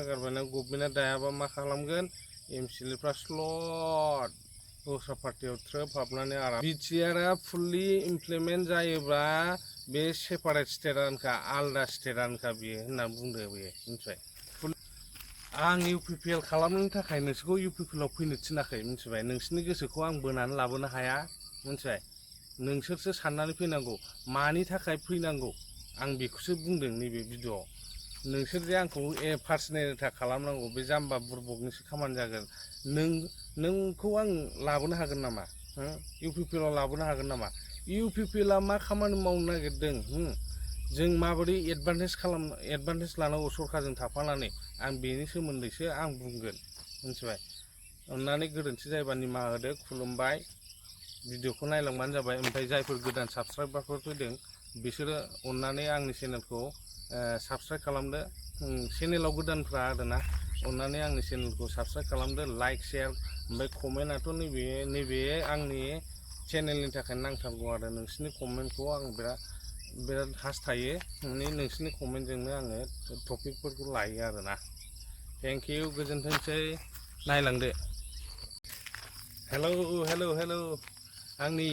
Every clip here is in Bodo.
गारबायना गभर्नमेन्टआ दायाबा मा खालामगोन एमसिएलएफ्रा स्लट दस्रा पार्टियाव थ्रोब हाबनानै आराम बिटिआरआ फुललि इमप्लिमेन्ट जायोब्ला बे सेपारेट स्टेटआनोखा आलदा स्टेटआनोखा बियो होनना बुंदो बियो मिथिबाय आं इउपिपिएल खालामनो थाखाय नोंसोरखौ इउपिपिएलआव फैनो थिनाखै मिथिबाय नोंसोरनि गोसोखौ आं बोनानै लाबोनो हाया मिथिबाय नोंसोरसो साननानै फैनांगौ मानि थाखाय फैनांगौ आं बेखौसो बुंदों नैबे भिडिअ'आव नोंसोर जे आंखौ पार्सनेल एटाक खालामनांगौ बे जाम्बा बुरबकनिसो खामानि जागोन नोंखौ आं लाबोनो हागोन नामा इउपिपिएलआव लाबोनो हागोन नामा इउपिपिएलआ मा खामानि मावनो नागिरदों जों माबोरै एडभान्टेज लानांगौ सरकारजों थाफानानै आं बेनि सोमोन्दैसो आं बुंगोन मिथिबाय अन्नानै गोरोन्थि जायोबा निमाहा होदो खुलुमबाय भिडिअखौ नायलांबानो जाबाय ओमफ्राय जायफोर गोदान साबस्क्राइबारफोर फैदों बिसोरो अन्नानै आंनि चेनेलखौ साबस्क्राइब खालामदो चेनेलाव गोदानफ्रा आरोना अन्नानै आंनि चेनेलखौ साबस्क्राइब खालामदो लाइक शेयार ओमफ्राय कमेन्टआथ' नैबे आंनि चेनेलनि थाखाय नांथारगौ आरो नोंसोरनि कमेन्टखौ आं बिराद हास्थायो माने नोंसोरनि कमेन्टजोंनो आङो टपिकफोरखौ लायो आरोना थेंक इउ गोजोनथोंसै नायलांदो हेलौ आंनि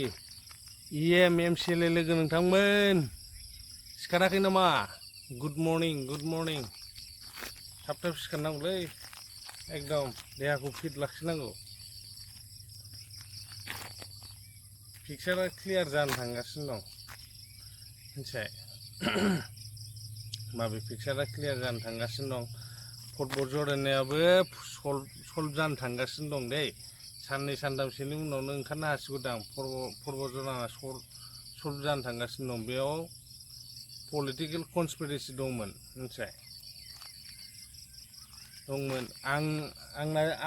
इएम एमसिएलए लोगो नोंथांमोन सिखाराखै नामा गुड मर्निं थाब सिखारनांगौलै एकदम देहाखौ फिट लाखिनांगौ पिक्सारा क्लियार जानो थांगासिनो दं मिथिबाय माबे पिक्सारा क्लियार जानो थांगासिनो दं फुटबल जरायनायाबो सल्भ जानो थांगासिनो दं दै साननै सानथामसोनि उनावनो ओंखारनो हासिगौदां फुटबल जरायना सल्भ जानो थांगासिनो दं बेयाव पलिटिकेल कनस्पिरेसि दंमोन मिथिबाय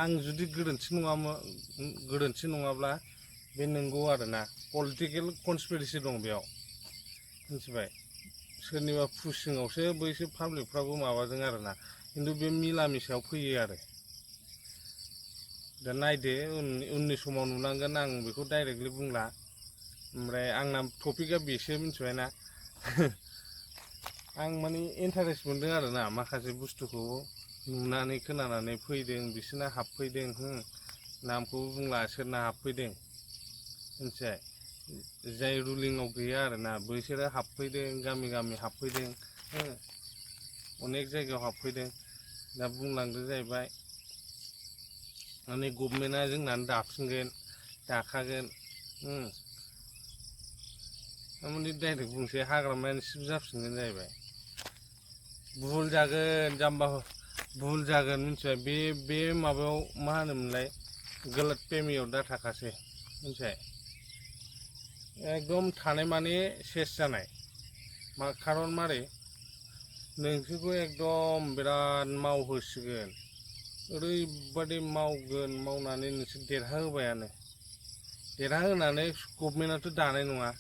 आं जुदि गोरोन्थि नङाब्ला बे नंगौ आरोना पलिटिकेल कनस्पिरेसि दं बेयाव मिथिबाय सोरनिबा पुसिङावसो बैसो पाब्लिकफ्राबो माबादों आरोना खिन्थु बे मिलामिसायाव फैयो आरो दा नायदो उननि समाव नुलांगोन आं बेखौ डाइरेक्टलि बुंला ओमफ्राय आंना टपिकआ बेसो मिथिबायना आं माने इन्टारेस्ट मोनदों आरोना माखासे बुस्थुखौ नुनानै खोनानानै फैदों बिसोरना हाबफैदों नामखौबो बुंला सोरना हाबफैदों मिथिबाय जाय रुलिङाव गैया आरोना बैसोरो हाबफैदों गामि हाबफैदों अनेक जायगायाव हाबफैदों दा बुंलांदो जाहैबाय माने गभर्नमेन्टआ जोंना दाखागोन थारमाने डाइरेक्ट बुंसै हाग्रामायानो सिब जाफिनगोन जाहैबाय भुल जागोन मिथिबाय बे माबायाव मा होनोमोनलाय गलत फेमियाव दा थाखासै मिथिबाय एकदम थानाय माने सेस जानाय खारन मारै नोंसोरखौ एकदम बिराद मावहोसिगोन ओरैबादि मावनानै नोंसोर देरहाहोनानै गभर्नमेन्टआथ' दानाय नङा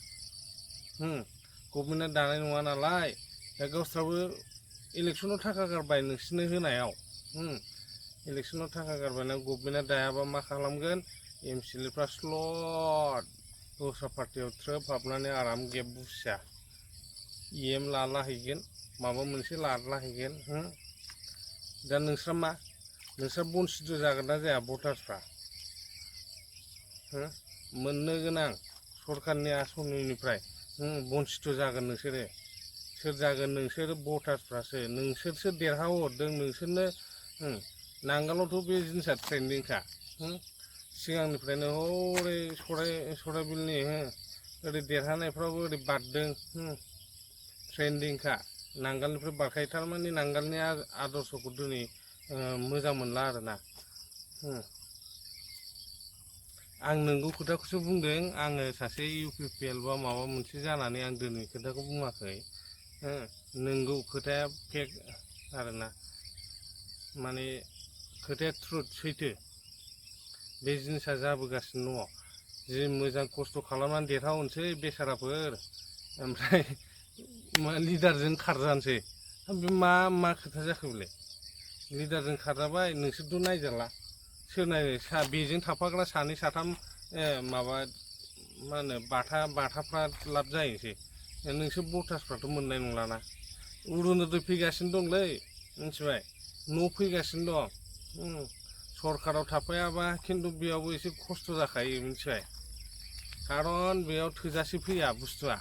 गभर्नमेन्टआ दानाय नङा नालाय दा गावस्राबो इलेक्सनाव थाखा गारबाय नोंसोरनो होनायाव इलेक्सनाव थाखा गारबायना गभर्नमेन्टआ दायाबा मा खालामगोन एमसिएलएफ्रा स्लट दस्रा पार्टियाव थ्रोब हाबनानै आराम गेब बुसिया इएम लालाहैगोन माबा मोनसे लालाहैगोन दा नोंस्रा बन्सित जागोन ना जाया भटार्सफ्रा मोननो गोनां सरकारनि आसनिनिफ्राय बन्सित जागोन नोंसोरो सोर जागोन नोंसोर भटार्सफ्रासो नोंसोरसो देरहाहरदों नोंसोरनो नांगालावथ' बे जिनिसा ट्रेन्डिंखा सिगांनिफ्रायनो हरै सराइबिलनि ओरै देरहानायफ्राबो ओरै बारदों ट्रेन्डिंखा नांगालनिफ्राय बारखायो थारमाने नांगालनि आदर्शखौ दिनै मोजां मोनला आरोना आं नोंगौ खोथाखौसो बुंदों आङो सासे इउपिपिएल बा माबा मोनसे जानानै आं दिनै खोथाखौ बुङाखै नोंगौ खोथाया फेक आरोना माने खोथाया ट्रुथ सैथो बे जिनिसा जाबोगासिनो दङ जि मोजां खस्थ' खालामनानै देरहाहरनोसै बेसाराफोर ओमफ्राय लिडारजों खारजानोसै बे मा खोथा जाखो बेलाय लिडारजों खारजाबाय नोंसोरथ' नायजाला सोर नायनो बेजों थाफाग्रा सानै साथाम माबा मा होनो बाथाफ्रा लाब जाहैनोसै नोंसोर भटार्सफ्राथ' मोननाय नंलाना अरुनदय फैगासिनो दंलै मिथिबाय न' फैगासिनो दं सरकाराव थाफायाबा खिन्थु बेयावबो एसे खस्थ' जाखायो मिथिबाय खारन बेयाव थोजासे फैया बुस्थुआ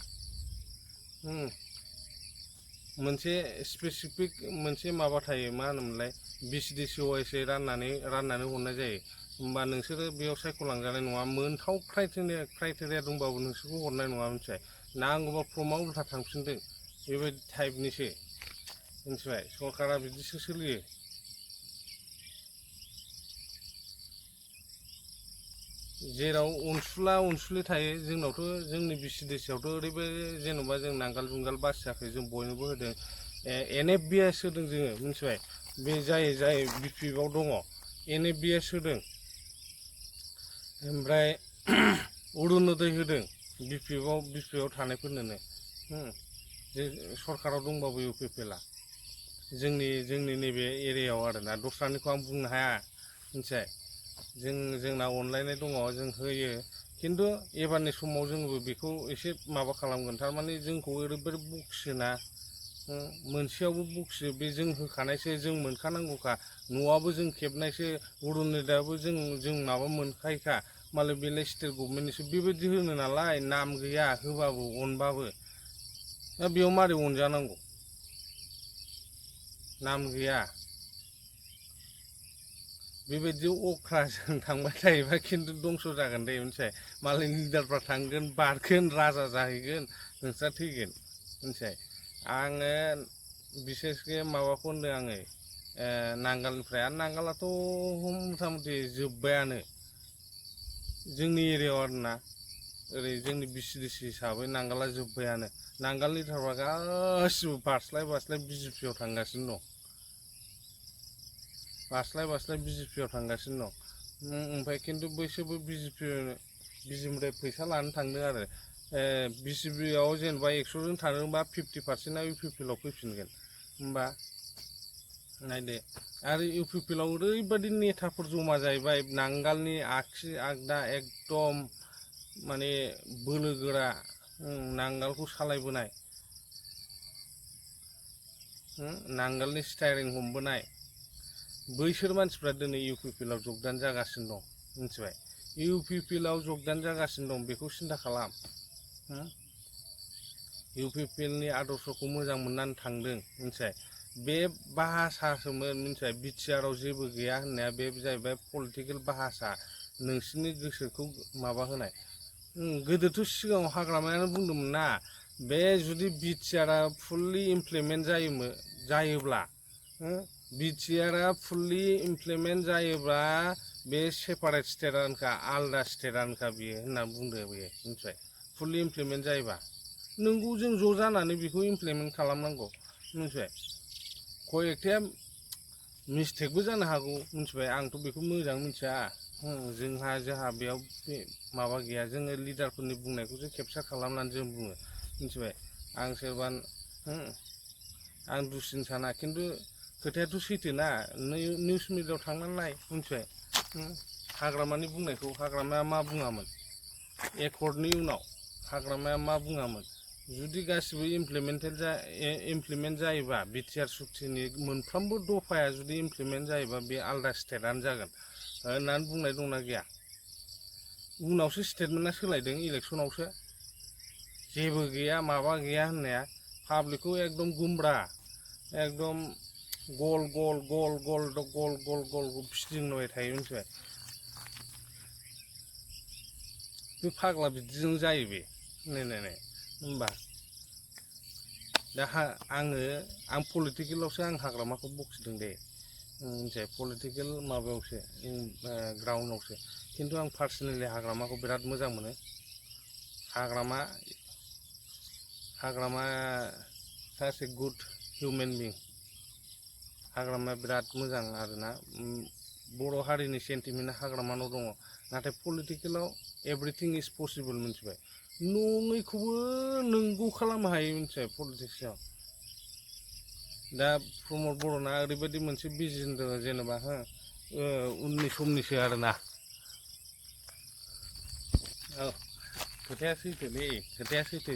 मोनसे स्पेसिफिक मोनसे माबा थायो मा होनोमोनलाय बिसिडिसि वाइसै राननानै हरनाय जायो होमबा नोंसोरो बेयाव सायख'लांजानाय नङा मोनथाव क्राइटेरिया दंबाबो नोंसोरखौ हरनाय नङा मिथिबाय नांगौबा फर्मा उल्था थांफिनदों बेबायदि टाइपनिसो मिथिबाय सरकारा बिदिसो सोलियो जेराव अनसुलि थायो जोंनावथ' जोंनि बिसिडिसियावथ' ओरैबायदि जेन'बा जों नांगाल जुंगाल बासियाखै जों बयनोबो होदों NFBS होदों जोङो मिथिबाय बे जाय बिपिएफआव दङ NFBS होदों ओमफ्राय अरुनदय होदों बिपिएफआव थानायफोरनोनो जे सरकाराव दंबाबो इउपिपिएलआ जोंनि नैबे एरियायाव आरोना दस्रानिखौ आं बुंनो हाया मिथिबाय जोंना अनलायनाय दङ जों होयो खिन्थु एबारनि समाव जोंबो बेखौ एसे माबा खालामगोन थारमाने जोंखौ ओरैबायदि बखियोना मोनसेयावबो बखियो बे जों होखानायसो जों मोनखानांगौखा न'आबो जों खेबनायसो अरुनदयाबो जों माबा मोनखायोखा मालाय बेलाय स्टेट गभर्नमेन्टनिसो बेबायदि होनो नालाय नाम गैया होबाबो अनबाबो दा बेयाव मारै अनजानांगौ नाम गैया बेबायदि अख्राजों थांबाय थायोबा खिन्थु दंस' जागोन दे मिथिबाय मालाय लिडारफ्रा थांगोन बारगोन राजा जाहैगोन नोंस्रा थैगोन मिथिबाय आङो बिसेसके माबाखौ होनदों आङो नांगालनिफ्राय आरो नांगालाथ' मथा मथि जोब्बायानो जोंनि एरियायाव आरोना ओरै जोंनि बिसिडिसि हिसाबै नांगाला जोब्बायानो नांगाल लिडारफ्रा गासिबो बास्लाय बिजेपियाव थांगासिनो दं बास्लाय बिजेपियाव थांगासिनो दं ओमफ्राय खिन्थु बैसोरबो बिजेपिनिफ्राय फैसा लानो थांदों आरो बिसिबियाव जेनेबा 100 जन थाङोबा 50%आ इउपिपिएलआव फैफिनगोन होमबा नायदो आरो इउपिपिएलआव ओरैबायदि नेताफोर जमा जाहैबाय नांगालनि आगसि आगदा एकदम माने बोलो गोरा नांगालखौ सालायबोनाय नांगालनि स्टाइरिं हमबोनाय बैसोर मानसिफ्रा दिनै इउपिपिएलआव जगदान जागासिनो दं मिथिबाय इउपिपिएलआव जगदान जागासिनो दं बेखौ सिन्था खालाम इउपिपिएलनि आदर्शखौ मोजां मोननानै थांदों मिथिबाय बे बाहासासोमोन मिथिबाय बिटिआरआव जेबो गैया होननाया बे जाहैबाय पलिटिकेल बाहासा नोंसोरनि गोसोखौ माबा होनाय गोदोथ' सिगाङाव हाग्रामायानो बुंदोंमोन ना बे जुदि बिटिआरआ फुल्लि इमप्लिमेन्ट जायोब्ला बिटिआरआ फुल्लि इमप्लिमेन्ट जायोब्ला बे सेपारेट स्टेटआनोखा आलदा स्टेटआनोखा बियो होनना बुंदों बियो मिथिबाय फुल्लि इमप्लिमेन्ट जायोबा नोंगौ जों ज' जानानै बेखौ इमप्लिमेन्ट खालामनांगौ मिथिबाय कयेकथाया मिस्टेकबो जानो हागौ मिथिबाय आंथ' बेखौ मोजां मिथिया जोंहा बेयाव माबा गैया जोङो लिडारफोरनि बुंनायखौसो केपचार खालामनानै जों बुङो मिथिबाय आं सोरबा आं दुसिनो साना खिन्थु खोथायाथ' सैथो ना निउस मिडियायाव थांनानै नाय मिथिबाय हाग्रामानि बुंनायखौ हाग्रामाया मा बुङामोन एकर्डनि उनाव हाग्रामाया मा बुङामोन जुदि गासिबो इमप्लिमेन्ट जायोबा बिटिआर सुक्तिनि मोनफ्रोमबो दफाया जुदि इमप्लिमेन्ट जायोबा बे आलदा स्टेटआनो जागोन होननानै बुंनाय दंना गैया उनावसो स्टेटमेन्टआ सोलायदों इलेक्सनावसो जेबो गैया माबा गैया होननाया पाब्लिकखौ एकदम गुमब्रा एकदम गल फिदिंबाय थायो मिथिबाय बे फाग्ला बिदिजों जायो बे नाय होमबा दा आं पलिटिकेलावसो आं हाग्रामाखौ बखिदों दे मिथिबाय पलिटिकेल माबायावसो ग्राउन्डआवसो खिन्थु आं पार्सनेलि हाग्रामाखौ बिराद मोजां मोनो हाग्रामा सासे गुड हिउमेन बिं हाग्रामाया बिराद मोजां आरोना बर' हारिनि सेन्टिमेन्टआ हाग्रामानाव दङ नाथाय पलिटिकेलाव एभ्रिथिं इज पसिबल मिथिबाय नङैखौबो नंगौ खालामनो हायो मिथिबाय पलिटिक्सआव दा प्रमद बर'ना ओरैबायदि मोनसे भिजन दङ जेनेबा उननि समनिसो आरोना खोथाया सैथो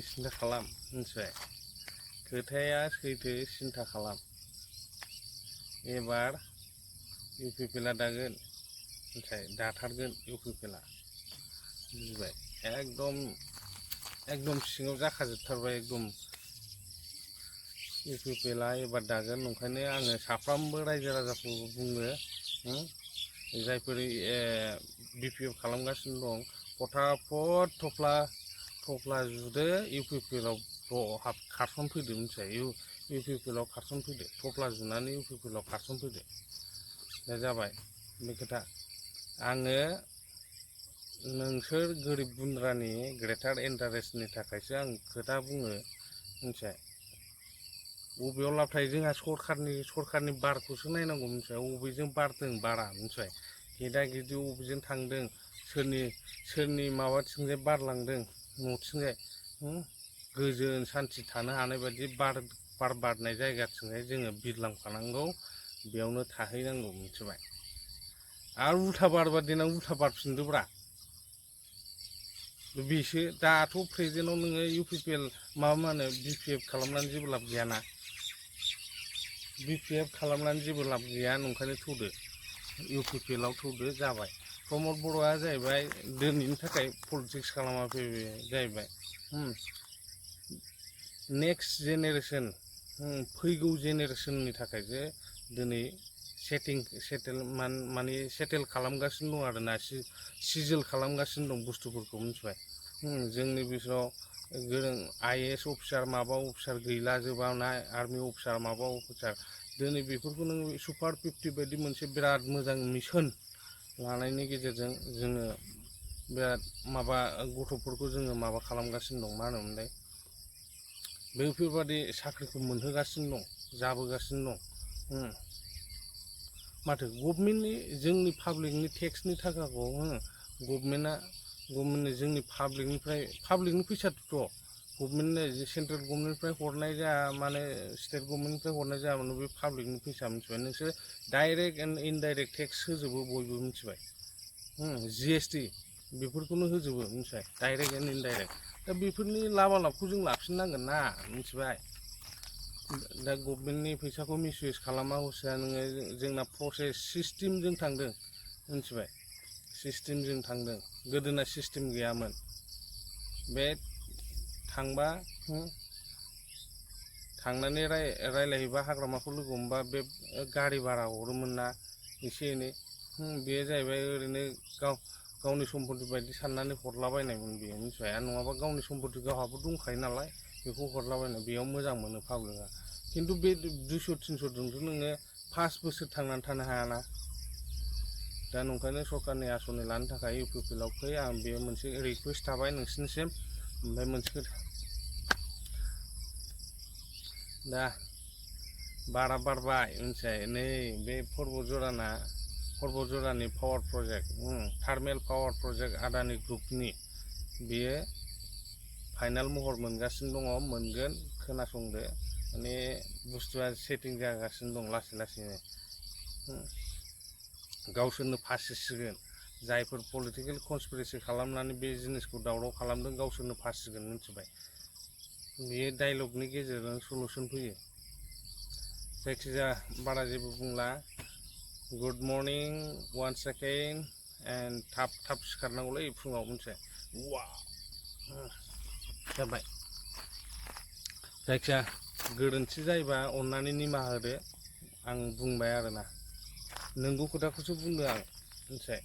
सिन्था खालाम मिथिबाय खोथाया सैथो सिन्था खालाम एबार इउपिपिएलआ दागोन ओमफ्राय दाथारगोन इउपिपिएलआ बुजिबाय एकदम सिङाव जाखाजोबथारबाय एकदम इउपिपिएलआ एबार दागोन ओंखायनो आङो साफ्रोमबो रायजो राजाखौ बुङो जायफोर बिपिएफ खालामगासिनो दं फटाफट थफ्ला जुदो इउपिपिएलआव खारसनफैदो मिथिबाय इउपिपिएलआव खारसनफैदो थफ्ला जुनानै इउपिपिएलआव खारसनफैदो दा जाबाय बे खोथा आङो नोंसोर गोरिब गुन्द्रानि ग्रेटार इन्टारेस्टनि थाखायसो आं खोथा बुङो मिथिबाय बबेयाव लाब थायो जोंहा सरखारनि बारखौसो नायनांगौ मिथिबाय बबेजों बारदों बारा मिथिबाय गेदा गिदि बबेजों थांदों सोरनि माबाथिंजाय बारलांदों न'थिंजाय गोजोन सान्थि थानो हानाय बायदि बार बारनाय जायगाथिंजाय जोङो बिरलांफानांगौ बेयावनो थाहैनांगौ मिथिबाय आरो उल्था बारबा देनां उल्था बारफिनदोब्रा बेसो दाथ' प्रेजेन्टआव नोङो इउपिपिएल मा होनो बिपिएफ खालामनानै जेबो लाब गैयाना बिपिएफ खालामनानै जेबो लाब गैया ओंखायनो थौदो इउपिपिएलआव थौदो जाबाय प्रमद बर'आ जाहैबाय दिनैनि थाखाय पलिटिक्स खालामाखै बे जाहैबाय नेक्स्ट जेनेरेसन फैगौ जेनेरेसननि थाखायसो दिनै सेटेल खालामगासिनो दं आरोना सिजोल खालामगासिनो दं बुस्थुफोरखौ मिथिबाय जोंनि बिसोराव गोरों आइएएस अफिसार माबा अफिसार गैला जोबाना आर्मि अफिसार माबा अफिसार दिनै बेफोरखौ नों सुपार 50 बायदि मोनसे बिराद मोजां मिशन लानायनि गेजेरजों जोङो बिराद माबा गथ'फोरखौ जोङो माबा खालामगासिनो दं मा होनोमोनलाय बेफोरबादि साख्रिखौ मोनहोगासिनो दं जाबोगासिनो दं माथो गभर्नमेन्टनि जोंनि पाब्लिकनि टेक्सनि थाखाखौ गभर्नमेन्टनि जोंनि पाब्लिकनि फैसाथ' गभर्नमेन्टनो सेन्ट्रेल गभर्नमेन्टनिफ्राय हरनाय जाया माने स्टेट गभर्नमेन्टनिफ्राय हरनाय जाया माने बे पाब्लिकनि फैसा मिथिबाय नोंसोर डाइरेक्ट एन्ड इनडाइरेक्ट टेक्स होजोबो बयबो मिथिबाय जिएसटि बेफोरखौनो होजोबो मिथिबाय डाइरेक्ट एन्ड इनडाइरेक्ट दा बेफोरनि लाबखौ जों लाफिननांगोन ना मिथिबाय दा गभर्नमेन्टनि फैसाखौ मिसइउज खालामा हसिया नोङो जोंना प्रसेस सिस्टेमजों थांदों मिथिबाय सिस्टेमजों थांदों गोदोना सिस्टेम गैयामोन बे थांबा थांनानै रायलायहैबा हाग्रामाखौ लोगो हमबा बे गारि भारा हरोमोन ना एसे एनै बेयो जाहैबाय ओरैनो गावनि सम्पति बायदि साननानै हरलाबायनायमोन बेयो मिथिबाय नङाबा गावनि सम्पति गावहाबो दंखायो नालाय बेखौ हरलाबायनाय बेयाव मोजां मोनो पाब्लिकआ खिन्थु बे 200-300 जोंथ' नोङो 5 बोसोर थांनानै थानो हायाना दा नंखायनो सरकारनि आसनि लानो थाखाय इउपिपिएलआव फै आं बे मोनसे रिकुवेस्ट थाबाय नोंसिनिसिम ओमफ्राय मोनसे खोथा दा बारा बारबाय मिथिबाय नै बे पर्बतजरानि power project thermal power project Adani ग्रुपनि बेयो फाइनाल महर मोनगासिनो दङ मोनगोन खोनासंदो माने बुस्थुआ सेटिं जागासिनो दं लासै लासैनो गावसोरनो फासिसिगोन जायफोर पलिटिकेल कनस्पिरेसि खालामनानै बे जिनिसखौ दावराव खालामदों गावसोरनो फासिगोन मिथिबाय बेयो डायलगनि गेजेरजों सलुसन फैयो जायखिजाया बारा जेबो बुंला good morning one second and थाब सिखारनांगौलै फुङाव मिथिबाय जाबाय जायखिया गोरोन्थि जायोबा अननानै निमाहा होदो आं बुंबाय आरोना नंगौ खोथाखौसो बुंदों आं मिथिबाय